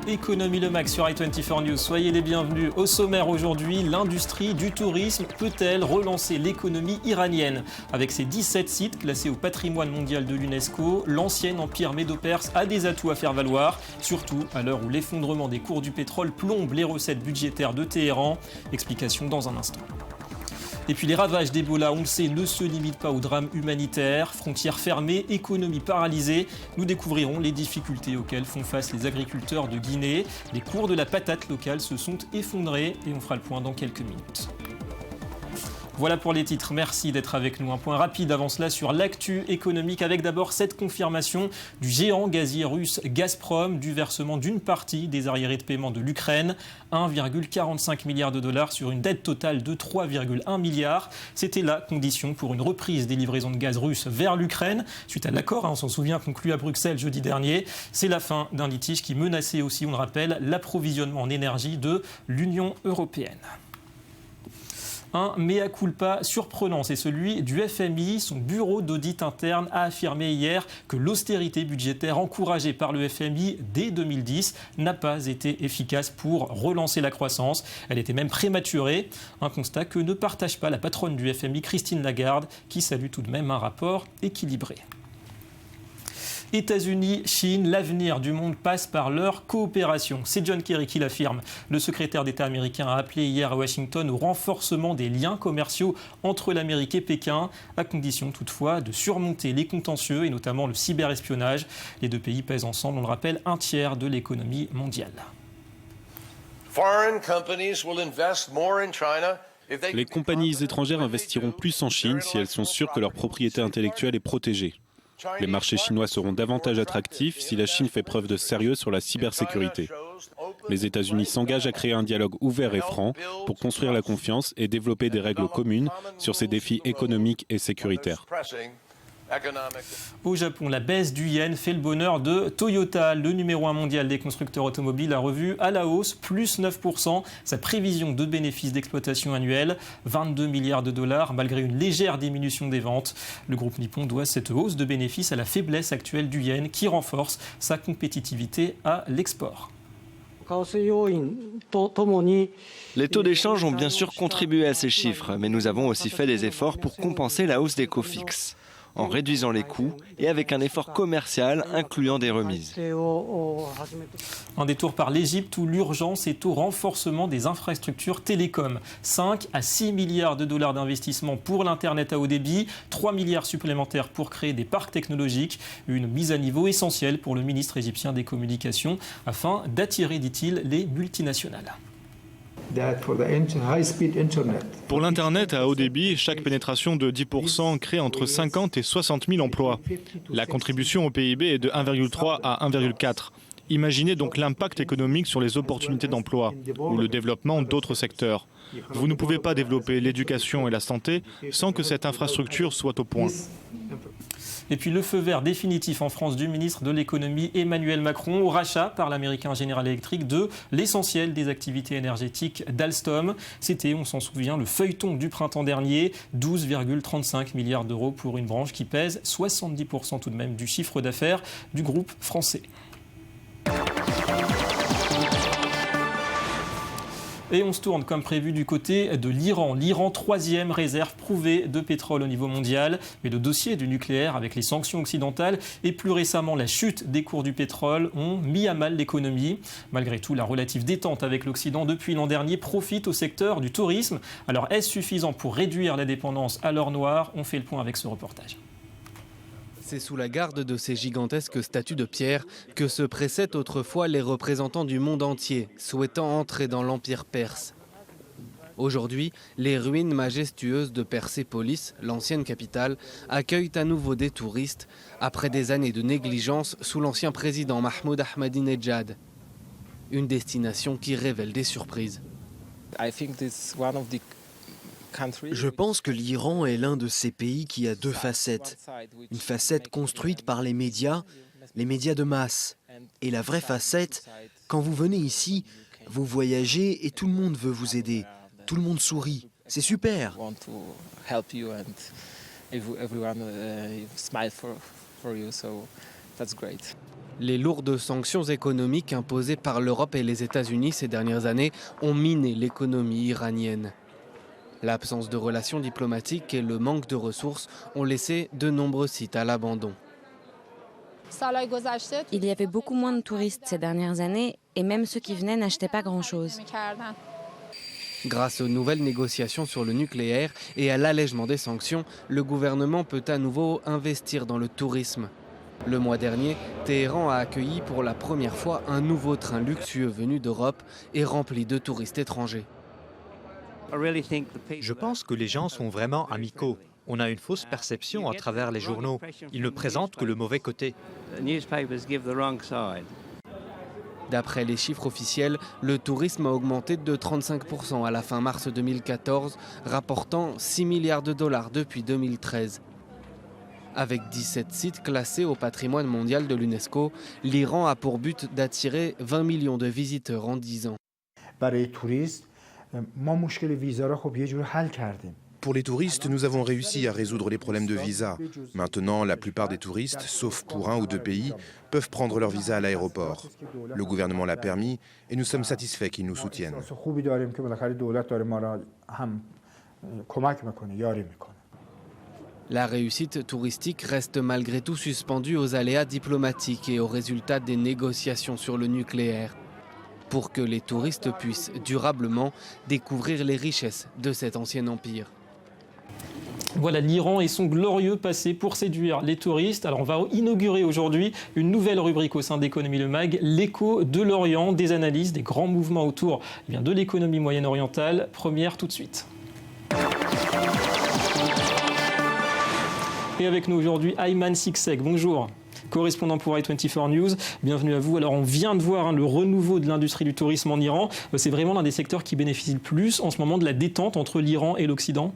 Économie Le Max sur i24 News. Soyez les bienvenus. Au sommaire aujourd'hui, l'industrie du tourisme peut-elle relancer l'économie iranienne? Avec ses 17 sites classés au patrimoine mondial de l'UNESCO, l'ancien empire médo-perse a des atouts à faire valoir, surtout à l'heure où l'effondrement des cours du pétrole plombe les recettes budgétaires de Téhéran. Explication dans un instant. Et puis les ravages d'Ebola, on le sait, ne se limitent pas au drame humanitaire. Frontières fermées, économie paralysée. Nous découvrirons les difficultés auxquelles font face les agriculteurs de Guinée. Les cours de la patate locale se sont effondrés et on fera le point dans quelques minutes. Voilà pour les titres, merci d'être avec nous. Un point rapide avant cela sur l'actu économique avec d'abord cette confirmation du géant gazier russe Gazprom du versement d'une partie des arriérés de paiement de l'Ukraine. 1,45 milliard de dollars sur une dette totale de 3,1 milliards. C'était la condition pour une reprise des livraisons de gaz russes vers l'Ukraine. Suite à l'accord, on s'en souvient, conclu à Bruxelles jeudi dernier. C'est la fin d'un litige qui menaçait aussi, on le rappelle, l'approvisionnement en énergie de l'Union européenne. Un mea culpa surprenant, c'est celui du FMI. Son bureau d'audit interne a affirmé hier que l'austérité budgétaire encouragée par le FMI dès 2010 n'a pas été efficace pour relancer la croissance. Elle était même prématurée. Un constat que ne partage pas la patronne du FMI, Christine Lagarde, qui salue tout de même un rapport équilibré. États-Unis, Chine, l'avenir du monde passe par leur coopération. C'est John Kerry qui l'affirme. Le secrétaire d'État américain a appelé hier à Washington au renforcement des liens commerciaux entre l'Amérique et Pékin, à condition toutefois de surmonter les contentieux et notamment le cyberespionnage. Les deux pays pèsent ensemble, on le rappelle, un tiers de l'économie mondiale. Les compagnies étrangères investiront plus en Chine si elles sont sûres que leur propriété intellectuelle est protégée. Les marchés chinois seront davantage attractifs si la Chine fait preuve de sérieux sur la cybersécurité. Les États-Unis s'engagent à créer un dialogue ouvert et franc pour construire la confiance et développer des règles communes sur ces défis économiques et sécuritaires. Au Japon, la baisse du yen fait le bonheur de Toyota. Le numéro 1 mondial des constructeurs automobiles a revu à la hausse, plus 9%, sa prévision de bénéfices d'exploitation annuelle, 22 milliards de dollars, malgré une légère diminution des ventes. Le groupe nippon doit cette hausse de bénéfices à la faiblesse actuelle du yen qui renforce sa compétitivité à l'export. Les taux d'échange ont bien sûr contribué à ces chiffres, mais nous avons aussi fait des efforts pour compenser la hausse des coûts fixes, en réduisant les coûts et avec un effort commercial incluant des remises. Un détour par l'Égypte où l'urgence est au renforcement des infrastructures télécom. 5 à 6 milliards de dollars d'investissement pour l'Internet à haut débit, 3 milliards supplémentaires pour créer des parcs technologiques. Une mise à niveau essentielle pour le ministre égyptien des Communications afin d'attirer, dit-il, les multinationales. Pour l'Internet à haut débit, chaque pénétration de 10% crée entre 50 et 60 000 emplois. La contribution au PIB est de 1,3 à 1,4. Imaginez donc l'impact économique sur les opportunités d'emploi ou le développement d'autres secteurs. Vous ne pouvez pas développer l'éducation et la santé sans que cette infrastructure soit au point. Et puis le feu vert définitif en France du ministre de l'économie Emmanuel Macron au rachat par l'américain General Electric de l'essentiel des activités énergétiques d'Alstom. C'était, on s'en souvient, le feuilleton du printemps dernier, 12,35 milliards d'euros pour une branche qui pèse 70% tout de même du chiffre d'affaires du groupe français. Et on se tourne comme prévu du côté de l'Iran. L'Iran, troisième réserve prouvée de pétrole au niveau mondial. Mais le dossier du nucléaire avec les sanctions occidentales et plus récemment la chute des cours du pétrole ont mis à mal l'économie. Malgré tout, la relative détente avec l'Occident depuis l'an dernier profite au secteur du tourisme. Alors est-ce suffisant pour réduire la dépendance à l'or noir? On fait le point avec ce reportage. C'est sous la garde de ces gigantesques statues de pierre que se pressaient autrefois les représentants du monde entier, souhaitant entrer dans l'Empire perse. Aujourd'hui, les ruines majestueuses de Persépolis, l'ancienne capitale, accueillent à nouveau des touristes après des années de négligence sous l'ancien président Mahmoud Ahmadinejad. Une destination qui révèle des surprises. Je pense que l'Iran est l'un de ces pays qui a deux facettes. Une facette construite par les médias de masse. Et la vraie facette, quand vous venez ici, vous voyagez et tout le monde veut vous aider. Tout le monde sourit. C'est super. Les lourdes sanctions économiques imposées par l'Europe et les États-Unis ces dernières années ont miné l'économie iranienne. L'absence de relations diplomatiques et le manque de ressources ont laissé de nombreux sites à l'abandon. Il y avait beaucoup moins de touristes ces dernières années et même ceux qui venaient n'achetaient pas grand-chose. Grâce aux nouvelles négociations sur le nucléaire et à l'allègement des sanctions, le gouvernement peut à nouveau investir dans le tourisme. Le mois dernier, Téhéran a accueilli pour la première fois un nouveau train luxueux venu d'Europe et rempli de touristes étrangers. Je pense que les gens sont vraiment amicaux. On a une fausse perception à travers les journaux. Ils ne présentent que le mauvais côté. D'après les chiffres officiels, le tourisme a augmenté de 35% à la fin mars 2014, rapportant 6 milliards de dollars depuis 2013. Avec 17 sites classés au patrimoine mondial de l'UNESCO, l'Iran a pour but d'attirer 20 millions de visiteurs en 10 ans. Pour les touristes, nous avons réussi à résoudre les problèmes de visa. Maintenant, la plupart des touristes, sauf pour 1 ou 2 pays, peuvent prendre leur visa à l'aéroport. Le gouvernement l'a permis et nous sommes satisfaits qu'ils nous soutiennent. La réussite touristique reste malgré tout suspendue aux aléas diplomatiques et aux résultats des négociations sur le nucléaire, pour que les touristes puissent durablement découvrir les richesses de cet ancien empire. Voilà l'Iran et son glorieux passé pour séduire les touristes. Alors on va inaugurer aujourd'hui une nouvelle rubrique au sein d'Économie Le Mag, l'écho de l'Orient, des analyses, des grands mouvements autour de l'économie moyenne-orientale. Première tout de suite. Et avec nous aujourd'hui, Ayman Siksek, bonjour. Correspondant pour i24 News, bienvenue à vous. Alors on vient de voir le renouveau de l'industrie du tourisme en Iran. C'est vraiment l'un des secteurs qui bénéficie le plus en ce moment de la détente entre l'Iran et l'Occident.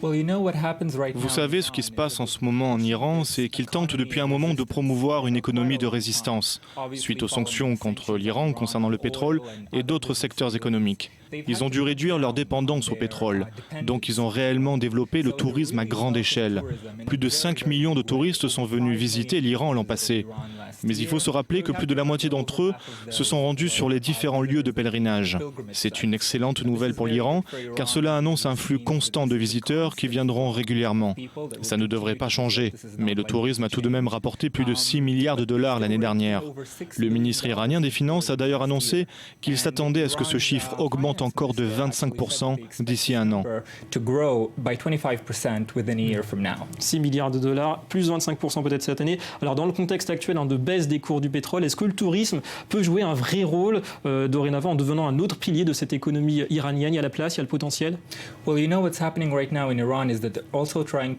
Vous savez, ce qui se passe en ce moment en Iran, c'est qu'ils tentent depuis un moment de promouvoir une économie de résistance, suite aux sanctions contre l'Iran concernant le pétrole et d'autres secteurs économiques. Ils ont dû réduire leur dépendance au pétrole, donc ils ont réellement développé le tourisme à grande échelle. Plus de 5 millions de touristes sont venus visiter l'Iran l'an passé. Mais il faut se rappeler que plus de la moitié d'entre eux se sont rendus sur les différents lieux de pèlerinage. C'est une excellente nouvelle pour l'Iran, car cela annonce un flux constant de visiteurs qui viendront régulièrement. Ça ne devrait pas changer, mais le tourisme a tout de même rapporté plus de 6 milliards de dollars l'année dernière. Le ministre iranien des Finances a d'ailleurs annoncé qu'il s'attendait à ce que ce chiffre augmente encore de 25% d'ici un an. 6 milliards de dollars, plus 25% peut-être cette année. Alors dans le contexte actuel de baisse des cours du pétrole, est-ce que le tourisme peut jouer un vrai rôle dorénavant en devenant un autre pilier de cette économie iranienne? Il y a la place, il y a le potentiel?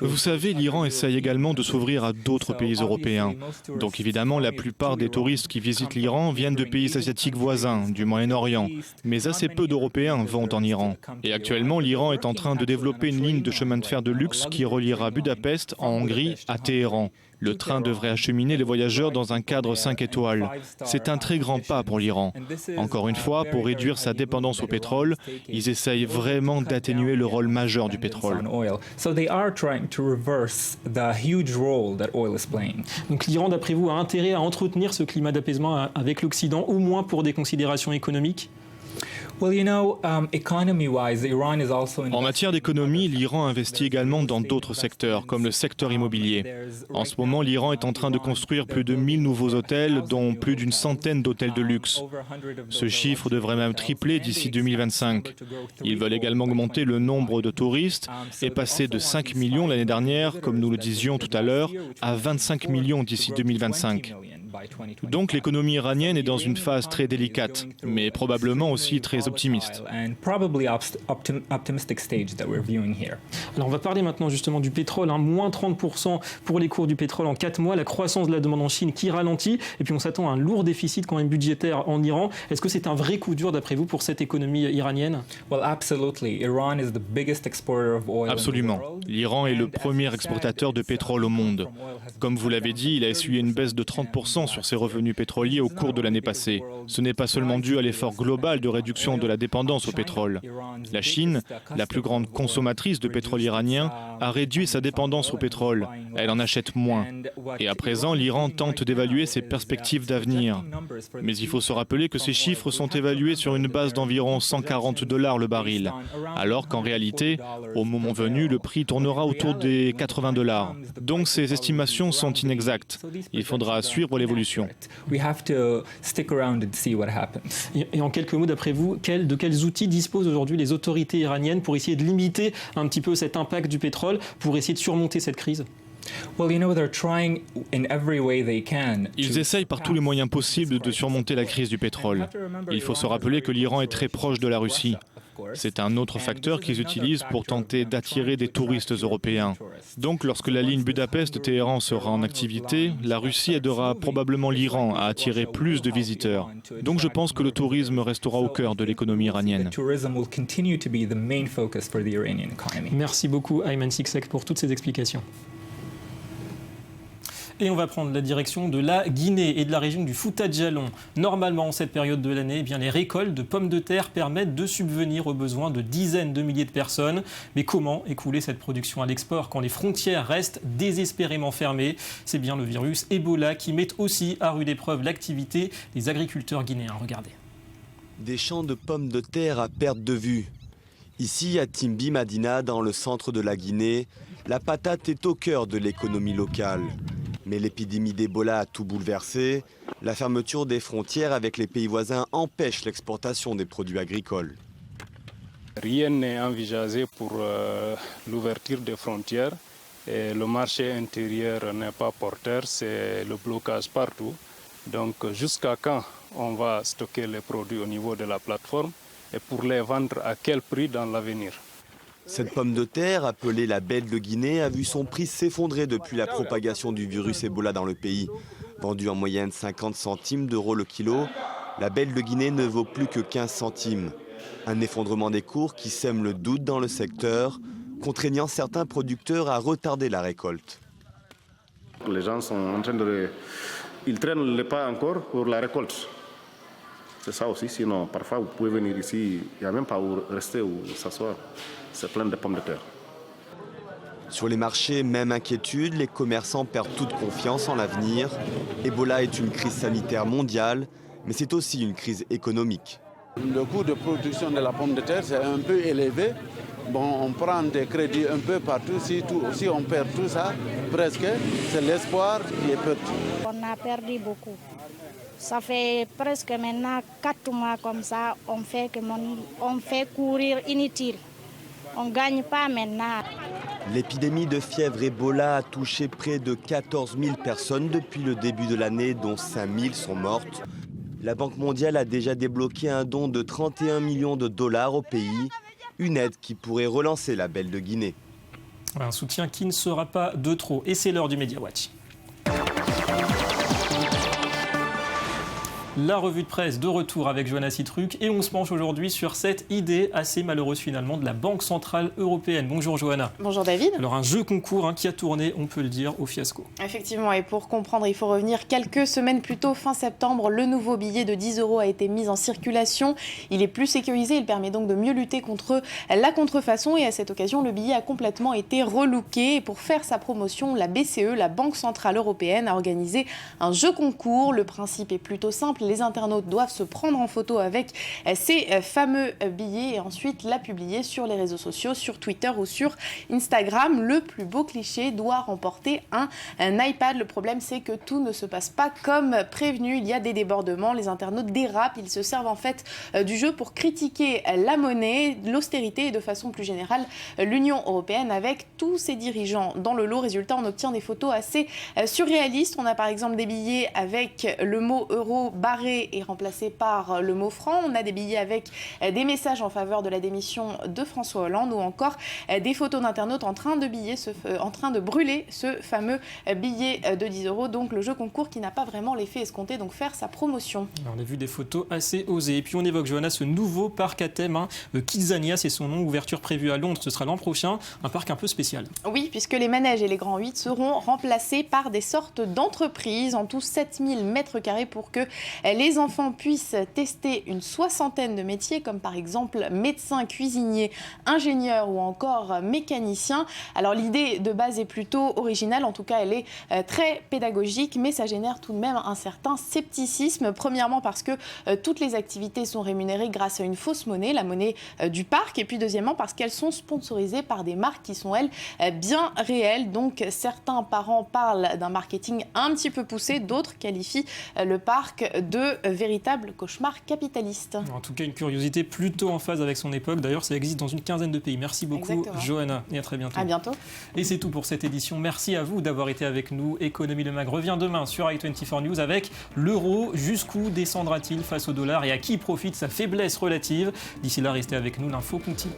Vous savez, l'Iran essaye également de s'ouvrir à d'autres pays européens. Donc évidemment, la plupart des touristes qui visitent l'Iran viennent de pays asiatiques voisins, du Moyen-Orient. Mais assez peu d'Européens vont en Iran. Et actuellement, l'Iran est en train de développer une ligne de chemin de fer de luxe qui reliera Budapest, en Hongrie, à Téhéran. Le train devrait acheminer les voyageurs dans un cadre 5 étoiles. C'est un très grand pas pour l'Iran. Encore une fois, pour réduire sa dépendance au pétrole, ils essayent vraiment d'atténuer le rôle majeur du pétrole. Donc l'Iran, d'après vous, a intérêt à entretenir ce climat d'apaisement avec l'Occident, au moins pour des considérations économiques? En matière d'économie, l'Iran investit également dans d'autres secteurs, comme le secteur immobilier. En ce moment, l'Iran est en train de construire plus de 1000 nouveaux hôtels, dont plus d'une centaine d'hôtels de luxe. Ce chiffre devrait même tripler d'ici 2025. Ils veulent également augmenter le nombre de touristes et passer de 5 millions l'année dernière, comme nous le disions tout à l'heure, à 25 millions d'ici 2025. Donc l'économie iranienne est dans une phase très délicate, mais probablement aussi très optimiste. Alors on va parler maintenant justement du pétrole, moins 30% pour les cours du pétrole en 4 mois, la croissance de la demande en Chine qui ralentit, et puis on s'attend à un lourd déficit quand même budgétaire en Iran. Est-ce que c'est un vrai coup dur d'après vous pour cette économie iranienne? Absolument. L'Iran est le premier exportateur de pétrole au monde. Comme vous l'avez dit, il a essuyé une baisse de 30% dépendant sur ses revenus pétroliers au cours de l'année passée. Ce n'est pas seulement dû à l'effort global de réduction de la dépendance au pétrole. La Chine, la plus grande consommatrice de pétrole iranien, a réduit sa dépendance au pétrole. Elle en achète moins. Et à présent, l'Iran tente d'évaluer ses perspectives d'avenir. Mais il faut se rappeler que ces chiffres sont évalués sur une base d'environ $140 le baril, alors qu'en réalité, au moment venu, le prix tournera autour des $80. Donc ces estimations sont inexactes. Il faudra suivre l'évolution. Et en quelques mots, d'après vous, de quels outils disposent aujourd'hui les autorités iraniennes pour essayer de limiter un petit peu cet impact du pétrole, pour essayer de surmonter cette crise ? Ils essayent par tous les moyens possibles de surmonter la crise du pétrole. Il faut se rappeler que l'Iran est très proche de la Russie. C'est un autre facteur qu'ils utilisent pour tenter d'attirer des touristes européens. Donc lorsque la ligne Budapest-Téhéran sera en activité, la Russie aidera probablement l'Iran à attirer plus de visiteurs. Donc je pense que le tourisme restera au cœur de l'économie iranienne. Merci beaucoup Ayman Siksek pour toutes ces explications. Et on va prendre la direction de la Guinée et de la région du Fouta Djallon. Normalement, en cette période de l'année, les récoltes de pommes de terre permettent de subvenir aux besoins de dizaines de milliers de personnes. Mais comment écouler cette production à l'export quand les frontières restent désespérément fermées ? C'est bien le virus Ebola qui met aussi à rude épreuve l'activité des agriculteurs guinéens. Regardez. Des champs de pommes de terre à perte de vue. Ici, à Timbi Madina, dans le centre de la Guinée, la patate est au cœur de l'économie locale. Mais l'épidémie d'Ebola a tout bouleversé. La fermeture des frontières avec les pays voisins empêche l'exportation des produits agricoles. Rien n'est envisagé pour l'ouverture des frontières. Et le marché intérieur n'est pas porteur, c'est le blocage partout. Donc jusqu'à quand on va stocker les produits au niveau de la plateforme et pour les vendre à quel prix dans l'avenir ? Cette pomme de terre, appelée la belle de Guinée, a vu son prix s'effondrer depuis la propagation du virus Ebola dans le pays. Vendue en moyenne 50 centimes d'euros le kilo, la belle de Guinée ne vaut plus que 15 centimes. Un effondrement des cours qui sème le doute dans le secteur, contraignant certains producteurs à retarder la récolte. Les gens sont en train de... Ils traînent le pas encore pour la récolte. C'est ça aussi, sinon parfois vous pouvez venir ici, il n'y a même pas où rester ou s'asseoir. C'est plein de pommes de terre. Sur les marchés, même inquiétude, les commerçants perdent toute confiance en l'avenir. Ebola est une crise sanitaire mondiale, mais c'est aussi une crise économique. Le coût de production de la pomme de terre, c'est un peu élevé. Bon, on prend des crédits un peu partout. Si on perd tout ça, presque, c'est l'espoir qui est petit. On a perdu beaucoup. Ça fait presque maintenant 4 mois comme ça, on fait courir inutile. On ne gagne pas maintenant. L'épidémie de fièvre Ebola a touché près de 14 000 personnes depuis le début de l'année, dont 5 000 sont mortes. La Banque mondiale a déjà débloqué un don de 31 millions de dollars au pays, une aide qui pourrait relancer la belle de Guinée. Un soutien qui ne sera pas de trop. Et c'est l'heure du Media Watch. La revue de presse de retour avec Johanna Sittruck et on se penche aujourd'hui sur cette idée assez malheureuse finalement de la Banque Centrale Européenne. Bonjour Johanna. Bonjour David. Alors un jeu concours qui a tourné, on peut le dire, au fiasco. Effectivement, et pour comprendre, il faut revenir quelques semaines plus tôt, fin septembre, le nouveau billet de 10 € a été mis en circulation. Il est plus sécurisé, il permet donc de mieux lutter contre la contrefaçon et à cette occasion, le billet a complètement été relooké. Et pour faire sa promotion, la BCE, la Banque Centrale Européenne, a organisé un jeu concours. Le principe est plutôt simple. Les internautes doivent se prendre en photo avec ces fameux billets et ensuite la publier sur les réseaux sociaux, sur Twitter ou sur Instagram. Le plus beau cliché doit remporter un iPad. Le problème, c'est que tout ne se passe pas comme prévenu. Il y a des débordements, les internautes dérapent. Ils se servent en fait du jeu pour critiquer la monnaie, l'austérité et de façon plus générale l'Union européenne avec tous ses dirigeants dans le lot. Résultat, on obtient des photos assez surréalistes. On a par exemple des billets avec le mot euro / barré est remplacé par le mot franc. On a des billets avec des messages en faveur de la démission de François Hollande ou encore des photos d'internautes en train de brûler ce fameux billet de 10 €. Donc le jeu concours qui n'a pas vraiment l'effet escompté, donc faire sa promotion. On a vu des photos assez osées. Et puis on évoque, Johanna, ce nouveau parc à thème, Kidzania, c'est son nom, ouverture prévue à Londres, ce sera l'an prochain, un parc un peu spécial. Oui, puisque les manèges et les grands 8 seront remplacés par des sortes d'entreprises, en tout 7000 mètres carrés pour que les enfants puissent tester une soixantaine de métiers, comme par exemple médecin, cuisinier, ingénieur ou encore mécanicien. Alors l'idée de base est plutôt originale, en tout cas elle est très pédagogique, mais ça génère tout de même un certain scepticisme. Premièrement parce que toutes les activités sont rémunérées grâce à une fausse monnaie, la monnaie du parc, et puis deuxièmement parce qu'elles sont sponsorisées par des marques qui sont elles bien réelles. Donc certains parents parlent d'un marketing un petit peu poussé, d'autres qualifient le parc de véritable cauchemar capitaliste. En tout cas, une curiosité plutôt en phase avec son époque. D'ailleurs, ça existe dans une quinzaine de pays. Merci beaucoup, Exactement. Johanna, et à très bientôt. À bientôt. Et c'est tout pour cette édition. Merci à vous d'avoir été avec nous. Économie de Mag revient demain sur i24 News avec l'euro. Jusqu'où descendra-t-il face au dollar et à qui profite sa faiblesse relative? D'ici là, restez avec nous, l'info continue.